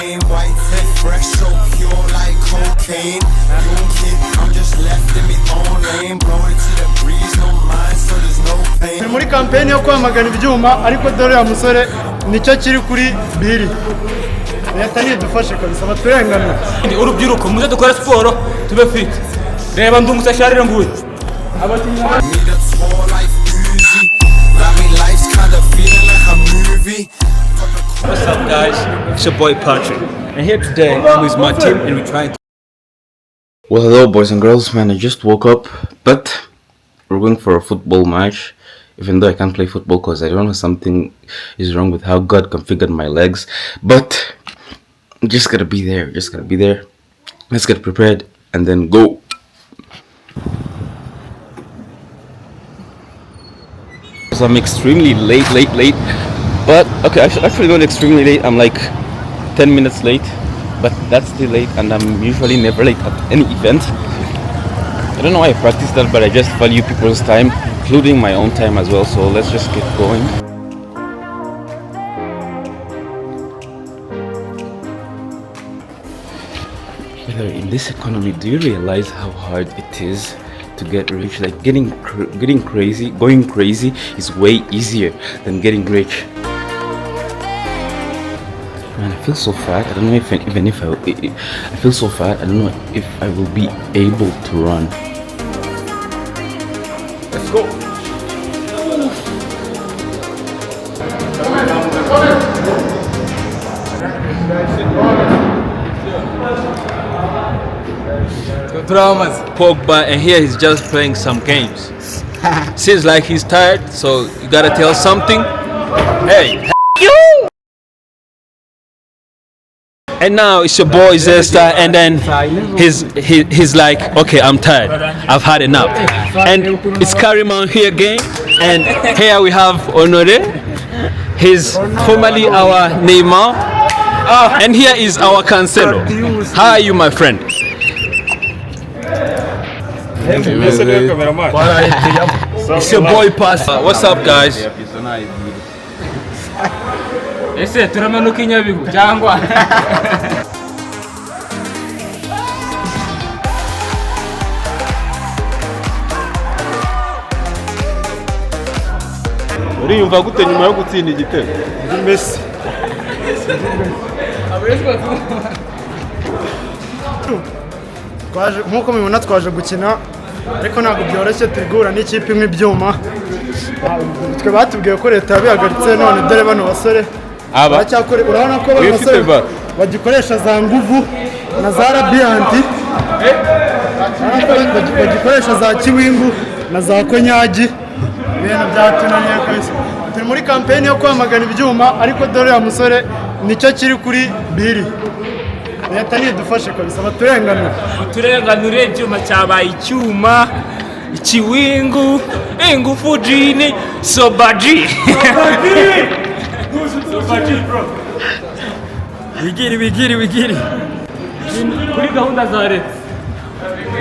name. White tip, fresh, so pure like cocaine. Young kid, I'm just left in my own lane. Blowing to the breeze, no mind, so there's no pain. Muri campaign yo kwamagana ibyuma ariko dore ya musore nicyo kiri kuri biri. Leta nidufashe kabisa batwerenganira. Urubyiruko muze dukora siporo tube fit. Reba ndungutse sharire nguye. What's up, guys? It's your boy Pottery, and here today with my team, and we're trying to... Well, hello boys and girls, man, I just woke up, but we're going for a football match, even though I can't play football because I don't know, something is wrong with how God configured my legs, but I'm just gotta be there, let's get prepared, and then go. So I'm extremely late, but okay, actually not extremely late, I'm like 10 minutes late, but that's still late, and I'm usually never late at any event. I don't know why I practice that, but I just value people's time, including my own time as well, so let's just get going. In this economy, do you realize how hard it is to get rich? Like going crazy is way easier than getting rich. Man, I feel so fat. I don't know if I feel so fat. I don't know if I will be able to run. Let's go. Pogba, and here he's just playing some games. Seems like he's tired, so you gotta tell something. Hey, you! And now it's your boy Zesta, and then he's like, okay, I'm tired, I've had enough. And it's Karimon here again, and here we have Honore. He's formerly our Neymar, and here is our Cancelo. How are you, my friend? It's your boy Pass. What's up, guys? Ese turamanuka inyabihu cyangwa Uriyumva gute nyuma yo gutsinda igitego? Messi. Nkuko mubibona twaje gukina ariko ntabwo byoroshye tegura n'ikipe imwe ibyuma. Twe batubwiye ko leta yabihagaritse, none dore bano basore bacyakore, urabona ko bano basore bagikoresha za nguvu na za rabianti, bagikoresha za kiwingu na za konyagi, ibintu byatunaniye kwese. Turi muri campaign yo kwamagana ibyuma ariko dore ya musore nicyo kiri kuri biri. Leta nidufashe kabisa turenganure ibyuma cyabaye icyuma ikiwingu ingufu jini sobaji bro. Wigiri kuri gahunda za leta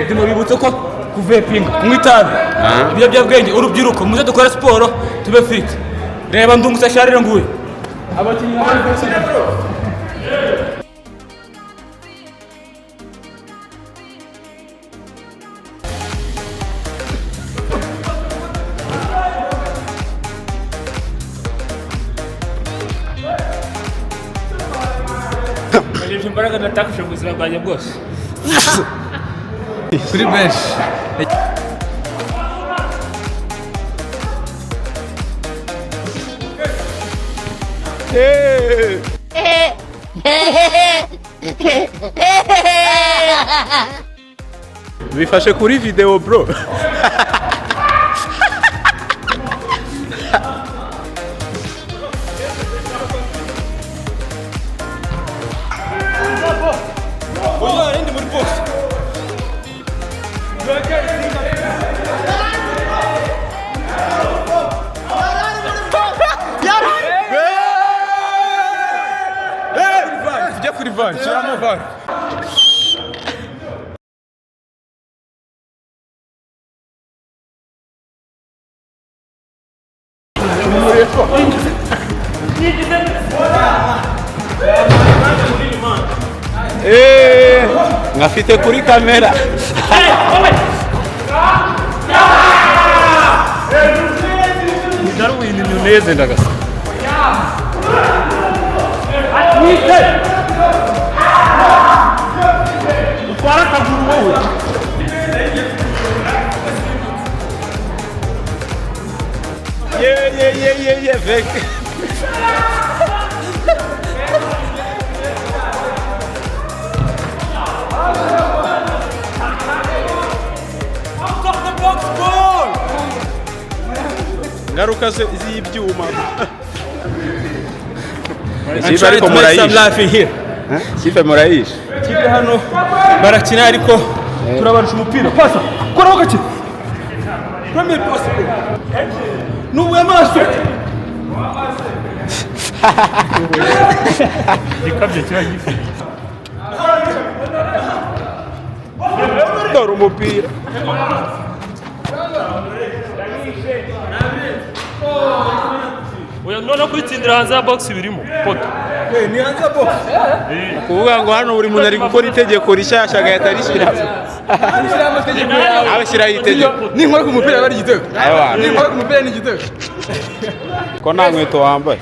ndimo bibutse ko kuvepinga kunywa itabi ibiyobyabwenge urubyiruko muze dukora siporo tube fit. Reba ndungutse sharire nguye abakinnyi imbaraga natakuje mu buzima bwanjye bwose Kuri bench. bifashe kuri video bro. Ngafite kuri kamera. Darwin Nunez ndagasa. Utwara kaguru wowe. Yeah, Vic. Ngaruka z'ibyuma. Sifa ariko murayisha. Sifa murayisha. Kipe hano barakina ariko turabarusha umupira. Pasa. Koraho gake. Premier pass. Nubu amaso. Gikabye kiba gifi. Dora umupira. Oya none kwitsindira hanze ya box birimo. Poto. Ni hanze box. Kuvuga ngo hano buri muntu ari gukora itegeko rishasha agahita rishyira. Abashyiraho itegeko. Ninkora ku mupira bari igitego. Aywa. Ninkora ku mupira ni igitego. Ko nta nkweto wambaye.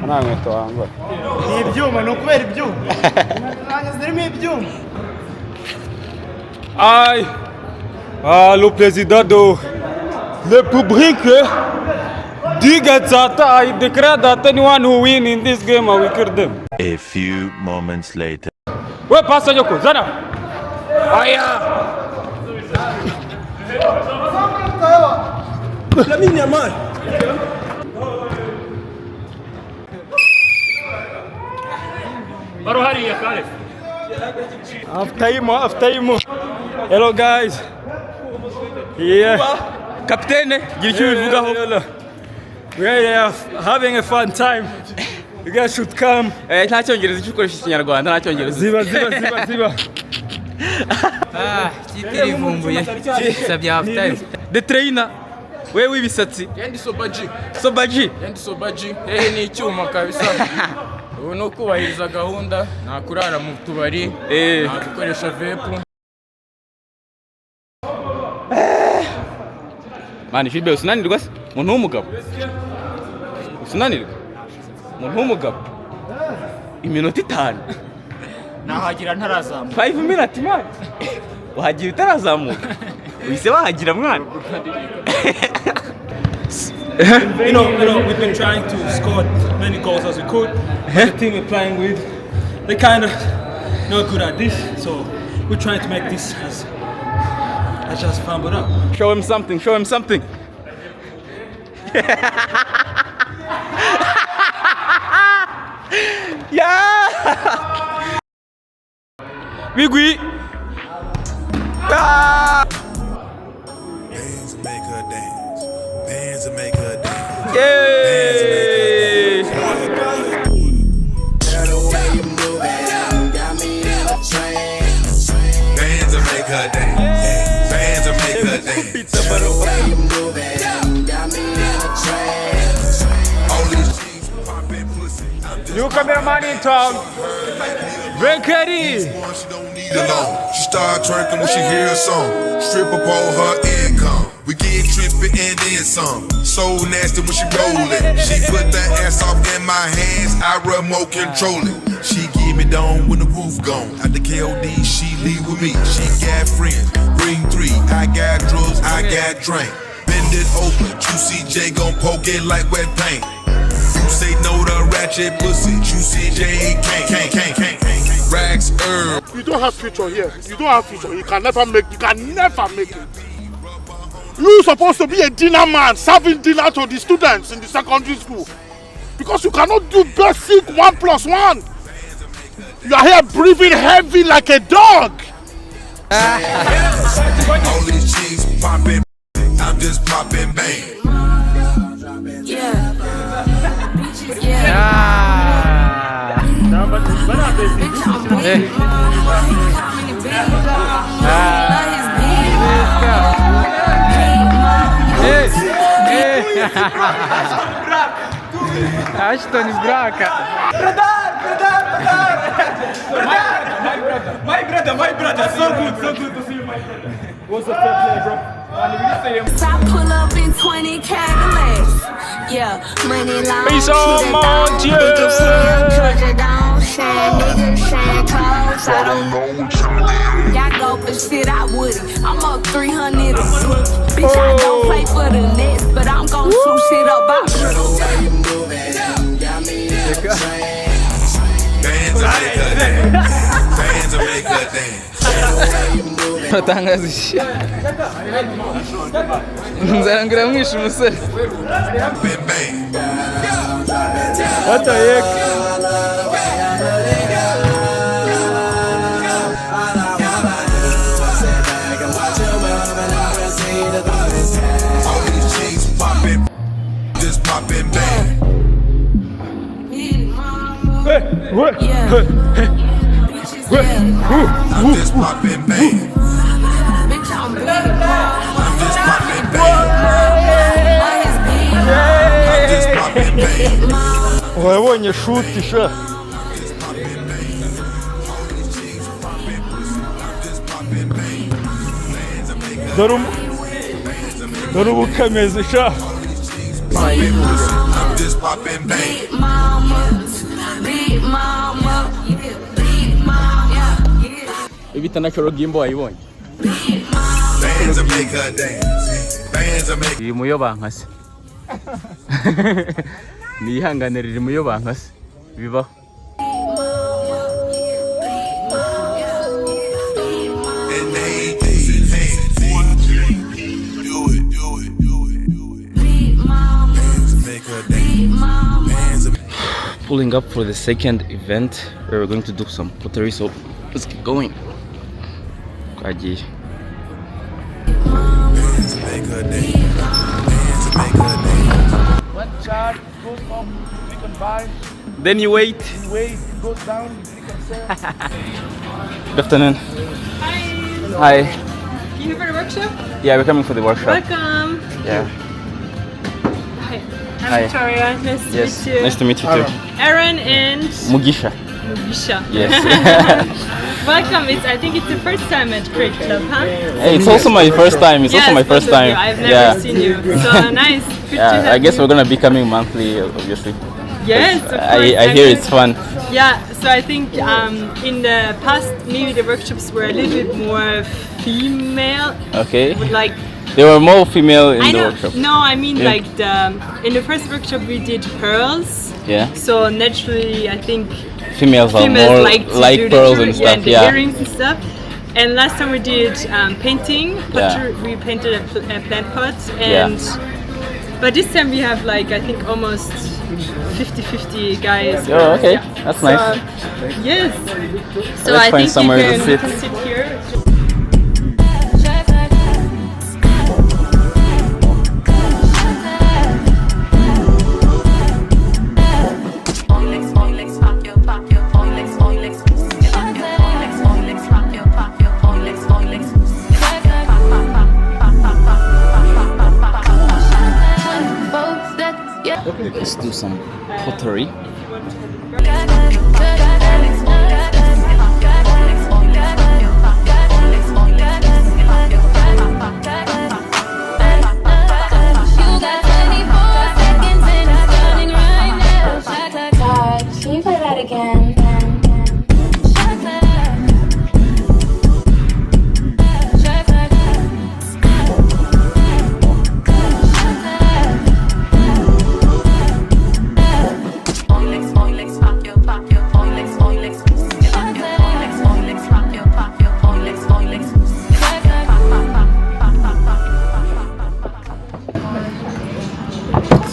Nta nkweto wambaye. Ni ibyuma ni ukubera ibyuma. Nanjye zirimo ibyuma. Aïe. Ah, le président de le public dit that I declare that anyone who win in this game I will kill them. A few moments later. Ouais, passe Yoko, Zana. Aya. Lamine Yamal. Baro hari ya kale. Half time. Hello guys. Yeah. Captain, gira icyo bivugaho. We are having a fun time. You guys should come. Nta cyongereza cyukoresha ikinyarwanda nta cyongereza. Ziba. Kitirivumbuye sabya half time. The trainer. Wewe w'ibisatsi. Yendi Sobaji. Sobaji. Yendi Sobaji. Ni icyuma kabisa. Ubu no kubahiriza gahunda nta kurara mu tubari. Nta gukoresha vape. Mani Philbe usinanirwa se? Umuntu w'umugabo. Usinanirwa? Umuntu w'umugabo. Iminota 5. Nahagira ntarazamuka. 5 minutes man. Wahagira utarazamuka. Uhise wahagira mwana. You know, we've been trying to score many goals as we could. The team we're playing with, they kind of not good at this, so we're trying to make this as just fun, but up. Show him something. Yeah! Bigui! Bands make her dance. Bands make her dance. Yay! Bands make her dance. Bands make her dance. All these cheeks popping pussy. New cameraman in town. Venkari. She don't need a loan. She start twerking when she hear a song. Stripper pole her income. We get trippy and then some. So nasty when she rollin'. She put that ass off in my hands. I remote control it. She give me down when the roof gone. At the KOD, she leave with me. She got friends. Bring 3. I got drugs. I got drink. Bend it over. Juicy J gon' poke it like wet paint. You say no to ratchet pussy. Juicy J can't. Rags herb. You don't have future here. You don't have future. You can never make it. You're supposed to be a dinner man, serving dinner to the students in the secondary school. Because you cannot do basic 1+1. You are here breathing heavy like a dog. All these cheeks popping. I'm just popping bang. Ashton is braca. My brother. brother, my brother. So good to see you, my brother. What's the fair play, bro? I pull up in 20 Cadillacs. Yeah, money long. Peace on, mon Dieu. Treasure don't shine, niggas shine clothes. I don't know. Y'all go for shit, I wouldn't. I'm up 300 a foot. Bitch, I don't play for the Nets, but I'm gon' shoot shit up out. Bands will make her dance. Batangaza ishyaka nzarangira mwishe umusore Bang, bang. What the heck? All these cheeks popping, just popping bang. I'm just popping bang. I'm just popping bang. I'm just popping bang. Wabonye shuti sha. Dore ubu kameze sha. I'm just popping bang. Big mama, big mama. ibitanashoro gimbo wayibonye Bands will make her dance. Bands will make. iri muyo bankase nihanganira iri muyo bankase bibaho And they do it. Bands will make her dance. Bands will. Pulling up for the second event where we're going to do some pottery, so let's get going. Kaji. Bands will make her dance. Bands will make her dance. When charge goes up, we can buy. Then you wait. Wait, it goes down, we can sell. Good afternoon. Hi. Hi. You here for the workshop? Yeah, we're coming for the workshop. Welcome. Yeah. Hi. I'm Hi. Victoria. Nice to Yes. meet you. Nice to meet you too. Aaron and Mugisha. Mugisha. Yes. Welcome. I think it's the first time at Great Club, huh? Hey, it's also my first time. It's also my Yes, first both of time. you. I've never Yeah. seen you. So nice. Good to Yeah, have I guess you. we're gonna be coming monthly, obviously. Yes, of course. I hear it's fun. Yeah, so I think in the past maybe the workshops were a little bit more female. Okay. With like There were more female in I the know. workshop. No, I mean Yeah. like in the first workshop we did pearls. Yeah. So naturally, I think Females are females more like to like do pearls the and jewelry, stuff. the Yeah. earrings and stuff. And last time we did painting. Yeah. We painted a plant pot, and but this time we have like I think almost 50-50 guys. Oh, okay. Yeah. That's So, nice. Yes. So Let's I find think somewhere to you sit. can sit here. Let's do some pottery. Can you play that again?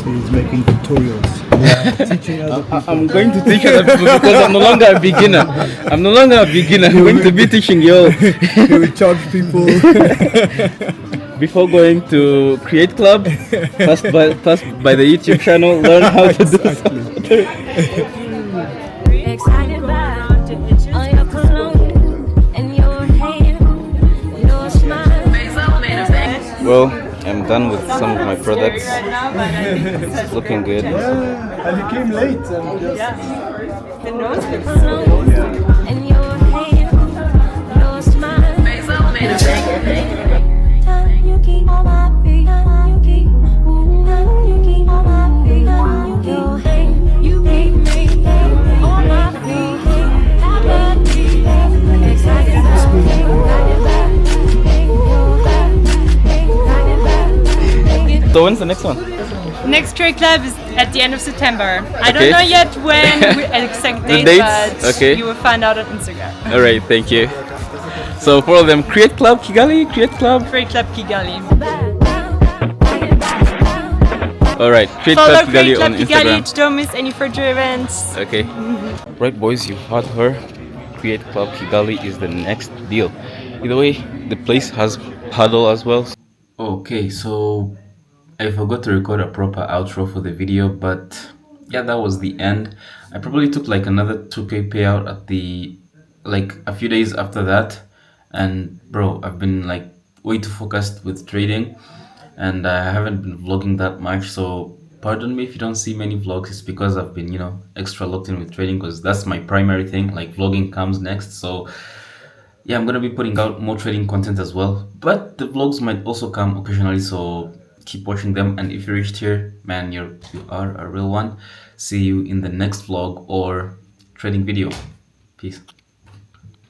He's making tutorials. Teaching other people. I'm going to teach other people because I'm no longer a beginner. I'm no longer a beginner. I'm going to be teaching you all. He will charge people. Before going to create club, first by the YouTube channel, learn how to do pottery. Excited about all your cologne and your hair, your smile. Well, I'm done with some of my products. It's looking good. And he came late. And your hair, your So when's the next one? Next trade club is at the end of September. I Okay. don't know yet when exact The date, dates? but Okay. you will find out on Instagram. All right, thank you. So follow them. Create Club Kigali. Create Club. Trade Club Kigali. All right. Create Follow Club Kigali Trade Club on Kigali Instagram. to don't miss any further events. Okay. Right, boys, you heard her. Create Club Kigali is the next deal. Either way, the place has paddle as well. Okay, so I forgot to record a proper outro for the video, but yeah, that was the end. I probably took like another 2k payout at the like a few days after that, and bro, I've been like way too focused with trading, and I haven't been vlogging that much, so pardon me if you don't see many vlogs. It's because I've been, you know, extra locked in with trading, because that's my primary thing. Like vlogging comes next, so yeah, I'm gonna be putting out more trading content as well, but the vlogs might also come occasionally, so keep watching them. And if you reached here, man, you are a real one. See you in the next vlog or trading video. Peace.